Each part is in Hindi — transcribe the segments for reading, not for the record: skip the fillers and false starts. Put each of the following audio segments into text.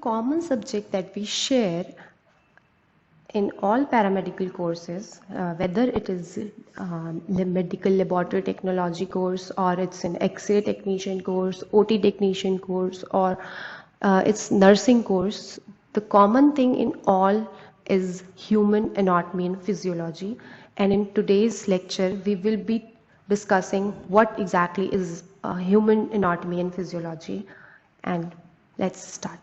common subject that we share in all paramedical courses, whether it is the medical laboratory technology course, or it's an X-ray technician course, OT technician course, or it's nursing course, the common thing in all is human anatomy and physiology. And in today's lecture, we will be discussing what exactly is human anatomy and physiology. And let's start.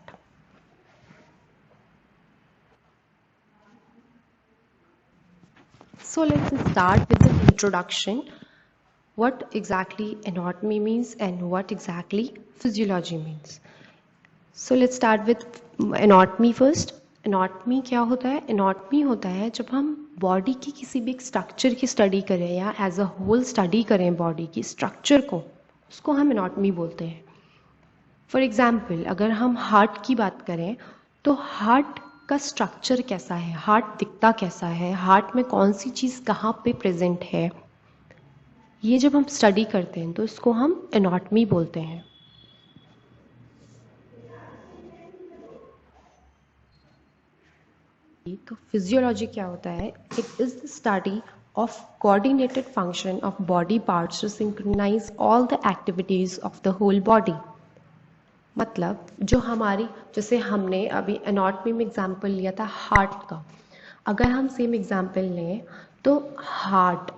So let's start with the introduction. What exactly anatomy means and what exactly physiology means. So let's start with anatomy first. Anatomy क्या होता है? Anatomy होता है जब हम बॉडी की किसी भी एक स्ट्रक्चर की स्टडी करें या एज अ होल स्टडी करें बॉडी की स्ट्रक्चर को, उसको हम anatomy बोलते हैं. फॉर एग्जाम्पल, अगर हम हार्ट की बात करें तो हार्ट का स्ट्रक्चर कैसा है, हार्ट दिखता कैसा है, हार्ट में कौन सी चीज़ कहाँ पे प्रेजेंट है, ये जब हम स्टडी करते हैं तो इसको हम एनाटॉमी बोलते हैं. तो फिजियोलॉजी क्या होता है? It is the study of coordinated function of body parts to synchronise all the activities of the whole body. मतलब जो हमारी, जैसे हमने अभी एनाटॉमी में एग्जाम्पल लिया था हार्ट का, अगर हम सेम एग्जाम्पल लें तो हार्ट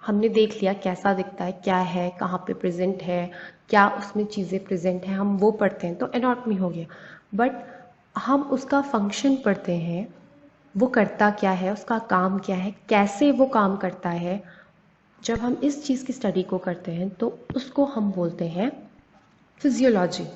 हमने देख लिया कैसा दिखता है, क्या है, कहाँ पे प्रेजेंट है, क्या उसमें चीज़ें प्रेजेंट हैं, हम वो पढ़ते हैं तो एनाटॉमी हो गया. बट हम उसका फंक्शन पढ़ते हैं, वो करता क्या है, उसका काम क्या है, कैसे वो काम करता है, जब हम इस चीज़ की स्टडी को करते हैं तो उसको हम बोलते हैं फिजियोलॉजी.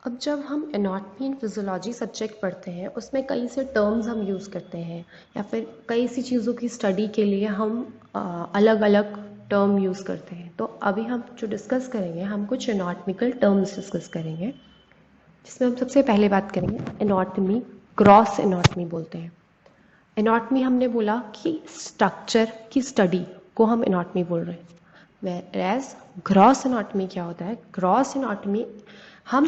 अब जब हम एनाटॉमी एंड फिजियोलॉजी सब्जेक्ट पढ़ते हैं उसमें कई से टर्म्स हम यूज़ करते हैं या फिर कई सी चीज़ों की स्टडी के लिए हम अलग अलग टर्म यूज़ करते हैं. तो अभी हम जो डिस्कस करेंगे, हम कुछ एनाटॉमिकल टर्म्स डिस्कस करेंगे, जिसमें हम सबसे पहले बात करेंगे एनाटॉमी. ग्रॉस एनाटॉमी बोलते हैं. एनाटॉमी हमने बोला कि स्ट्रक्चर की स्टडी को हम एनाटॉमी बोल रहे हैं. वेयरएज ग्रॉस एनाटॉमी क्या होता है? ग्रॉस एनाटॉमी हम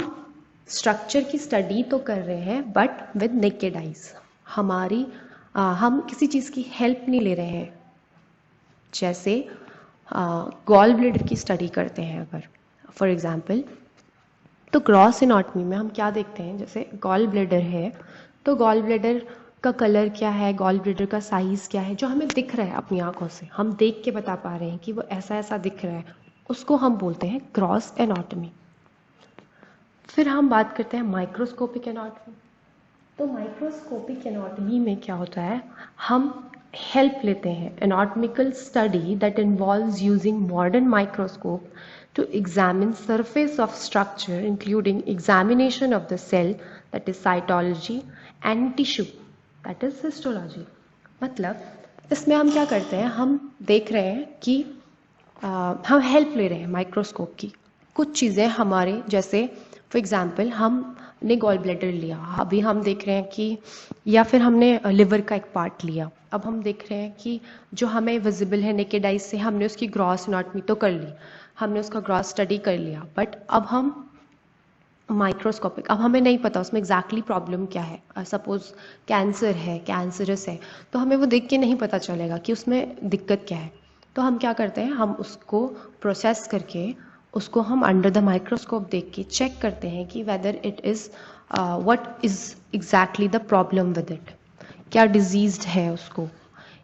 स्ट्रक्चर की स्टडी तो कर रहे हैं बट विद नेकेड आइज. हम किसी चीज़ की हेल्प नहीं ले रहे हैं. जैसे गॉल ब्लैडर की स्टडी करते हैं अगर फॉर एग्जांपल, तो ग्रॉस एनाटॉमी में हम क्या देखते हैं, जैसे गॉल ब्लैडर है तो गॉल ब्लैडर का कलर क्या है, गॉल ब्लैडर का साइज़ क्या है, जो हमें दिख रहा है अपनी आंखों से, हम देख के बता पा रहे हैं कि वो ऐसा ऐसा दिख रहा है, उसको हम बोलते हैं ग्रॉस एनाटॉमी. फिर हम बात करते हैं माइक्रोस्कोपिक एनाटॉमी. तो माइक्रोस्कोपिक एनाटॉमी में क्या होता है, हम हेल्प लेते हैं anatomical study that involves using modern microscope to examine surface of structure including examination of the cell, that is cytology, and tissue, that is histology. मतलब इसमें हम क्या करते हैं, हम देख रहे हैं कि हम हेल्प ले रहे हैं माइक्रोस्कोप की. कुछ चीज़ें हमारे, जैसे फॉर एग्जांपल हमने गॉल ब्लैडर लिया, अभी हम देख रहे हैं कि, या फिर हमने लिवर का एक पार्ट लिया, अब हम देख रहे हैं कि जो हमें विजिबल है नेकेड आइज से, हमने उसकी ग्रॉस एनाटॉमी तो कर ली, हमने उसका ग्रॉस स्टडी कर लिया, बट अब हम माइक्रोस्कोपिक, अब हमें नहीं पता उसमें एग्जैक्टली प्रॉब्लम क्या है. सपोज कैंसर है, कैंसरस है, तो हमें वो देख के नहीं पता चलेगा कि उसमें दिक्कत क्या है. तो हम क्या करते हैं, हम उसको प्रोसेस करके उसको हम अंडर द माइक्रोस्कोप देख के चेक करते हैं कि whether it is what is exactly the problem with it, क्या डिजीज़ है उसको,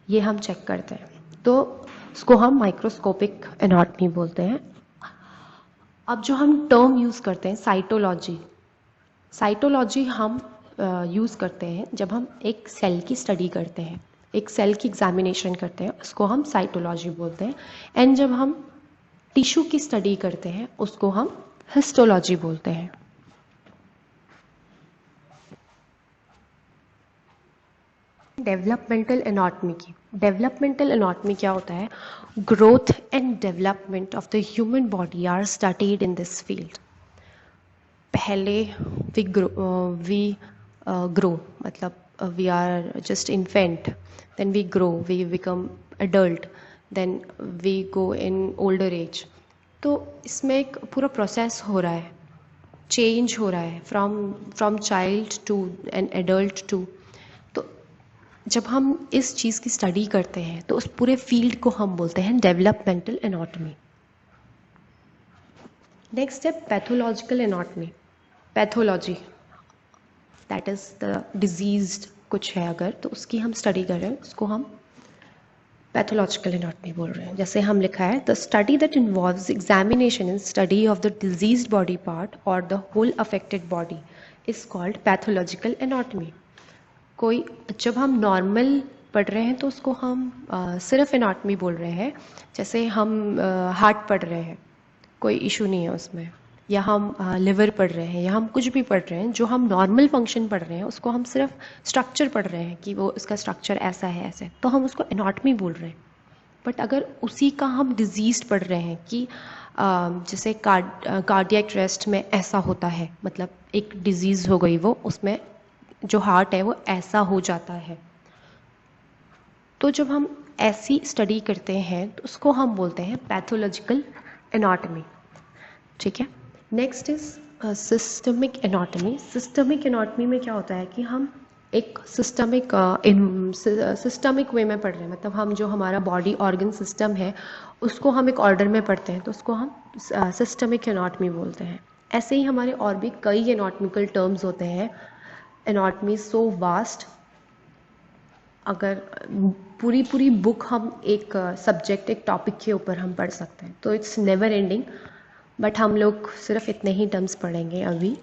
ये हम चेक करते हैं. तो इसको हम माइक्रोस्कोपिक एनाटॉमी बोलते हैं. अब जो हम टर्म यूज़ करते हैं साइटोलॉजी, साइटोलॉजी हम यूज़ करते हैं जब हम एक सेल की स्टडी करते हैं, एक सेल की एग्जामिनेशन करते हैं, उसको हम साइटोलॉजी बोलते हैं. एंड जब हम टिश्यू की स्टडी करते हैं उसको हम हिस्टोलॉजी बोलते हैं. डेवलपमेंटल एनाटॉमी की, डेवलपमेंटल एनाटॉमी क्या होता है? Growth and development of the human body are studied in this field. पहले वी ग्रो मतलब we are just infant, then we grow, we become adult, then we go in older age. तो इसमें एक पूरा प्रोसेस हो रहा है, चेंज हो रहा है from child to an adult to. तो जब हम इस चीज़ की स्टडी करते हैं तो उस पूरे फील्ड को हम बोलते हैं डेवलपमेंटल एनाटॉमी। नेक्स्ट है pathological anatomy. Pathology that is the diseased कुछ है अगर, तो उसकी हम स्टडी कर रहे हैं, उसको हम पैथोलॉजिकल एनाटॉमी बोल रहे हैं। जैसे हम लिखा है the study that involves examination and study of the diseased body part और the whole affected body is called pathological anatomy. कोई जब हम नॉर्मल पढ़ रहे हैं तो उसको हम सिर्फ एनाटॉमी बोल रहे हैं। जैसे हम हार्ट पढ़ रहे हैं, कोई इशू नहीं है उसमें, या हम लिवर पढ़ रहे हैं, या हम कुछ भी पढ़ रहे हैं, जो हम नॉर्मल फंक्शन पढ़ रहे हैं उसको हम सिर्फ स्ट्रक्चर पढ़ रहे हैं कि वो इसका स्ट्रक्चर ऐसा है ऐसे, तो हम उसको एनाटॉमी बोल रहे हैं। बट अगर उसी का हम डिजीज़ पढ़ रहे हैं कि जैसे कार्डियक अरेस्ट में ऐसा होता है, मतलब एक डिजीज़ हो गई वो, उसमें जो हार्ट है वो ऐसा हो जाता है, तो जब हम ऐसी स्टडी करते हैं तो उसको हम बोलते हैं पैथोलॉजिकल एनाटॉमी। ठीक है। Next is systemic anatomy. Systemic anatomy में क्या होता है कि हम एक सिस्टमिक वे में पढ़ रहे हैं, मतलब हम जो हमारा बॉडी ऑर्गन सिस्टम है उसको हम एक ऑर्डर में पढ़ते हैं, तो उसको हम सिस्टमिक एनाटॉमी बोलते हैं। ऐसे ही हमारे और भी कई एनाटॉमिकल टर्म्स होते हैं। एनाटॉमी सो वास्ट, अगर पूरी पूरी बुक हम एक सब्जेक्ट एक टॉपिक के ऊपर हम पढ़ सकते हैं, तो इट्स नेवर एंडिंग, बट हम लोग सिर्फ इतने ही टर्म्स पढ़ेंगे अभी।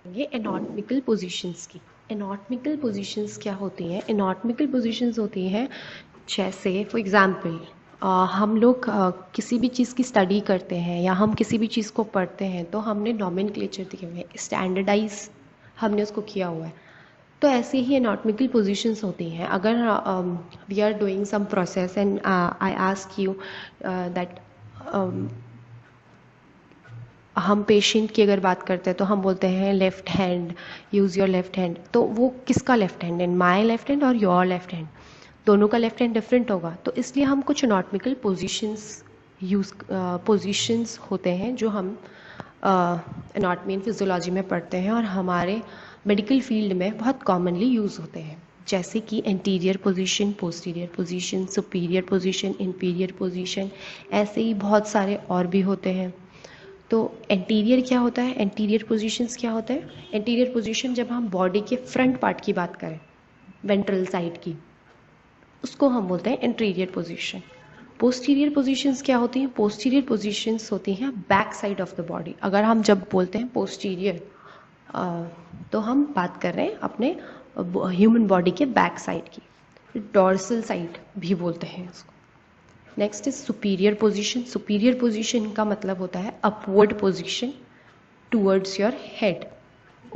ये एनाटॉमिकल पोजीशंस की। एनाटॉमिकल पोजीशंस क्या होती हैं? एनाटॉमिकल पोजीशंस होती हैं जैसे फॉर एग्जांपल हम लोग किसी भी चीज़ की स्टडी करते हैं या हम किसी भी चीज़ को पढ़ते हैं तो हमने नॉमेनक्लेचर दिए हुए हैं, स्टैंडर्डाइज हमने उसको किया हुआ है। तो ऐसे ही एनाटॉमिकल पोजीशंस होती हैं। अगर we are doing some process and I ask you that, हम पेशेंट की अगर बात करते हैं तो हम बोलते हैं left hand, use your left hand. तो वो किसका लेफ़्ट हैंड है? माय लेफ़्ट हैंड और योर लेफ़्ट हैंड, दोनों का लेफ़्ट हैंड डिफरेंट होगा। तो इसलिए हम कुछ एनाटॉमिकल पोजीशंस होते हैं जो हम एनाटॉमी एंड फिजियोलॉजी में पढ़ते हैं और हमारे मेडिकल फील्ड में बहुत कॉमनली यूज़ होते हैं। जैसे कि anterior position, posterior position, superior position, inferior position, ऐसे ही बहुत सारे और भी होते हैं। तो एंटीरियर क्या होता है? एंटीरियर पोजीशंस क्या होता है? एंटीरियर पोजीशन जब हम बॉडी के फ्रंट पार्ट की बात करें, वेंट्रल साइड की, उसको हम बोलते हैं एंटीरियर पोजीशन। पोस्टीरियर पोजीशंस क्या होती हैं? पोस्टीरियर पोजीशंस होती हैं back side of the body. अगर हम जब बोलते हैं पोस्टीरियर तो हम बात कर रहे हैं अपने ह्यूमन बॉडी के बैक साइड की, डॉर्सल साइड भी बोलते हैं उसको। Next is superior position. Superior position का मतलब होता है upward position towards your head,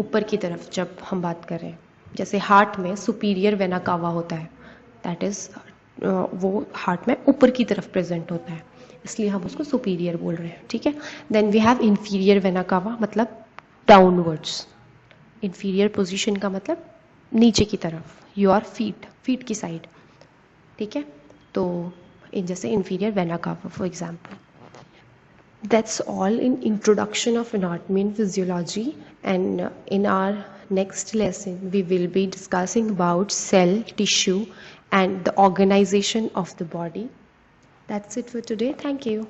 ऊपर की तरफ जब हम बात कर रहे हैं। जैसे हार्ट में सुपीरियर वेना कावा होता है, दैट इज़ वो हार्ट में ऊपर की तरफ प्रेजेंट होता है, इसलिए हम उसको सुपीरियर बोल रहे हैं। ठीक है। Then we have inferior vena cava, मतलब डाउनवर्ड्स। इन्फीरियर पोजीशन का मतलब नीचे की तरफ, योर फीट की साइड। ठीक है। तो जैसे inferior vena cava for example. That's all in introduction of anatomy and physiology, and in our next lesson we will be discussing about cell, tissue and the organization of the body. That's it for today. Thank you.